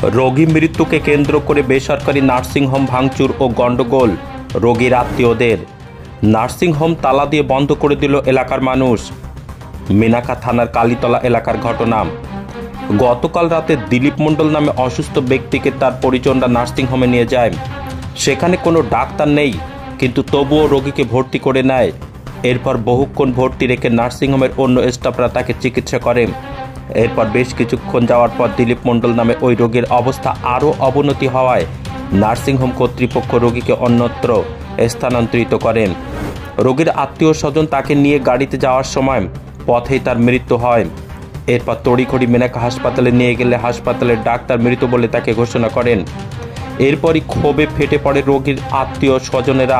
রোগী মৃত্যুকে কেন্দ্র করে বেসরকারি নার্সিংহোম ভাঙচুর ও গণ্ডগোল রোগীর আত্মীয়দের। নার্সিংহোম তালা দিয়ে বন্ধ করে দিল এলাকার মানুষ। মেনাকা থানার কালীতলা এলাকার ঘটনা। গতকাল রাতে দিলীপ মণ্ডল নামে অসুস্থ ব্যক্তিকে তার পরিজনরা নার্সিংহোমে নিয়ে যায়। সেখানে কোনো ডাক্তার নেই, কিন্তু তবুও রোগীকে ভর্তি করে নেয়। এরপর বহুক্ষণ ভর্তি রেখে নার্সিংহোমের অন্য স্টাফরা তাকে চিকিৎসা করে। এরপর বেশ কিছুক্ষণ যাওয়ার পর দিলীপ মণ্ডল নামে ওই রোগীর অবস্থা আরও অবনতি হওয়ায় নার্সিংহোম কর্তৃপক্ষ রোগীকে অন্যত্র স্থানান্তরিত করেন। রোগীর আত্মীয় স্বজন তাকে নিয়ে গাড়িতে যাওয়ার সময় পথেই তার মৃত্যু হয়। এরপর তড়িঘড়ি মেনাকা হাসপাতালে নিয়ে গেলে হাসপাতালের ডাক্তার মৃত বলে তাকে ঘোষণা করেন। এরপরই ক্ষোভে ফেটে পড়ে রোগীর আত্মীয় স্বজনেরা।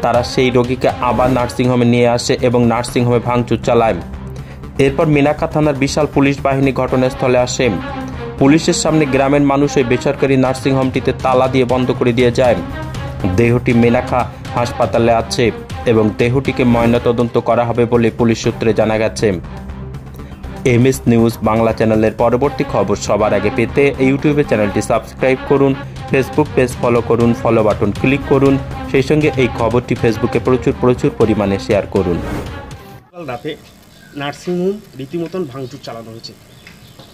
তারা সেই রোগীকে আবার নার্সিংহোমে নিয়ে আসে এবং নার্সিংহোমে ভাঙচুর চালায়। এরপর মেনাকা থানার বিশাল পুলিশ বাহিনী ঘটনাস্থলে আসে। পুলিশের সামনে গ্রামের মানুষ ওই বেসরকারি নার্সিংহোমটিতে তালা দিয়ে বন্ধ করে দিয়ে যায়। দেহটি মেনাকা হাসপাতালে আছে এবং দেহটিকে ময়নাতদন্ত করা হবে বলে পুলিশ সূত্রে জানা গেছে। এমএস নিউজ বাংলা চ্যানেলের পরবর্তী খবর সবার আগে পেতে ইউটিউবে চ্যানেলটি সাবস্ক্রাইব করুন, ফেসবুক পেজ ফলো করুন, ফলো বাটন ক্লিক করুন। সেই সঙ্গে এই খবরটি ফেসবুকে প্রচুর পরিমাণে শেয়ার করুন। কাল রাতে নার্সিংহোম রীতিমতন ভাঙচুর চালানো হয়েছে।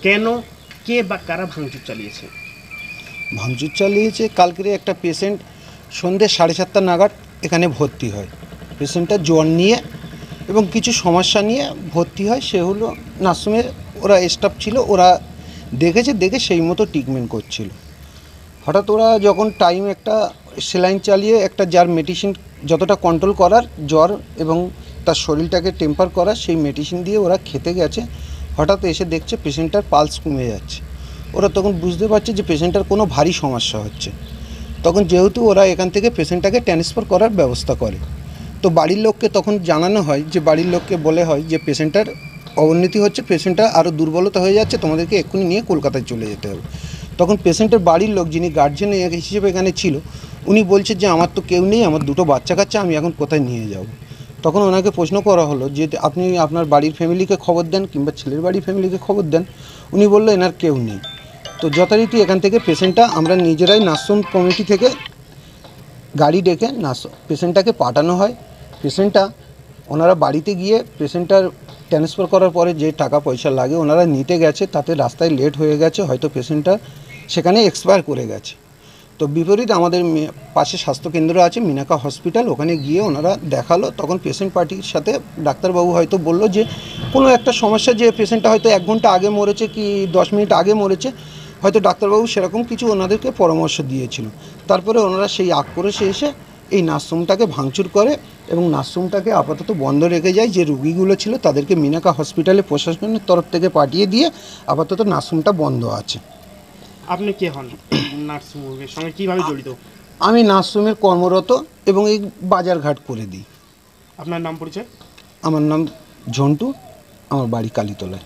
কেন, কে বা কারা ভাঙচুর চালিয়েছে? ভাঙচুর চালিয়েছে কালকের একটা পেশেন্ট সন্ধ্যে 7:30 নাগাদ এখানে ভর্তি হয়। পেশেন্টটা জ্বর নিয়ে এবং কিছু সমস্যা নিয়ে ভর্তি হয়। সে হলো নার্সিংহোমের ওরা স্টাফ ছিল, ওরা দেখে সেই মতো ট্রিটমেন্ট করছিল। হঠাৎ ওরা যখন টাইম একটা সেলাইন চালিয়ে একটা যার মেডিসিন যতটা কন্ট্রোল করার জ্বর এবং তার শরীরটাকে টেম্পার করার সেই মেডিসিন দিয়ে ওরা খেতে গেছে। হঠাৎ এসে দেখছে পেশেন্টটার পালস কমে যাচ্ছে। ওরা তখন বুঝতে পারছে যে পেশেন্টটার কোনো ভারী সমস্যা হচ্ছে। তখন যেহেতু ওরা এখান থেকে পেশেন্টটাকে ট্রান্সফার করার ব্যবস্থা করে, তো বাড়ির লোককে তখন জানানো হয়, যে বাড়ির লোককে বলে হয় যে পেশেন্টটার অবনতি হচ্ছে, পেশেন্টটা আরও দুর্বলতা হয়ে যাচ্ছে, তোমাদেরকে এক্ষুনি নিয়ে কলকাতায় চলে যেতে হবে। তখন পেশেন্টের বাড়ির লোক, যিনি গার্জিয়ান হিসেবে এখানে ছিল, উনি বলছে যে আমার তো কেউ নেই, আমার দুটো বাচ্চা কাচ্চা, আমি এখন কোথায় নিয়ে যাব। তখন ওনাকে প্রশ্ন করা হলো যে আপনি আপনার বাড়ির ফ্যামিলিকে খবর দেন কিংবা ছেলের বাড়ির ফ্যামিলিকে খবর দেন। উনি বললো এনার কেউ নেই। তো যথারীতি এখান থেকে পেশেন্টটা আমরা নিজেরাই নার্সিং কমিটি থেকে গাড়ি ডেকে পেশেন্টটাকে পাঠানো হয়। পেশেন্টটা ওনারা বাড়িতে গিয়ে পেশেন্টটার ট্রান্সফার করার পরে যে টাকা পয়সা লাগে ওনারা নিতে গেছে, তাতে রাস্তায় লেট হয়ে গেছে, হয়তো পেশেন্টটা সেখানে এক্সপায়ার করে গেছে। তো বিপরীত আমাদের পাশে স্বাস্থ্যকেন্দ্র আছে মেনাকা হসপিটাল, ওখানে গিয়ে ওনারা দেখালো। তখন পেশেন্ট পার্টির সাথে ডাক্তারবাবু হয়তো বলল যে কোনো একটা সমস্যা, যে পেশেন্টটা হয়তো 1 ঘন্টা আগে মরেছে কি 10 মিনিট আগে মরেছে, হয়তো ডাক্তারবাবু সেরকম কিছু ওনাদেরকে পরামর্শ দিয়েছিল। তারপরে ওনারা সেই আক্রোশে এসে এই নার্সিংহোমটাকে ভাঙচুর করে এবং নার্সিংহোমটাকে আপাতত বন্ধ রেখে যায়। যে রুগীগুলো ছিল তাদেরকে মেনাকা হসপিটালে প্রশাসনের তরফ থেকে পাঠিয়ে দিয়ে আপাতত নার্সিংহোমটা বন্ধ আছে। আপনি কে হন নার্সিংহোমের সঙ্গে, কীভাবে জড়িত? আমি নার্সিংহোমের কর্মরত এবং এই বাজারঘাট করে দিই। আপনার নাম পরিচয়? আমার নাম ঝন্টু, আমার বাড়ি কালীতলায়।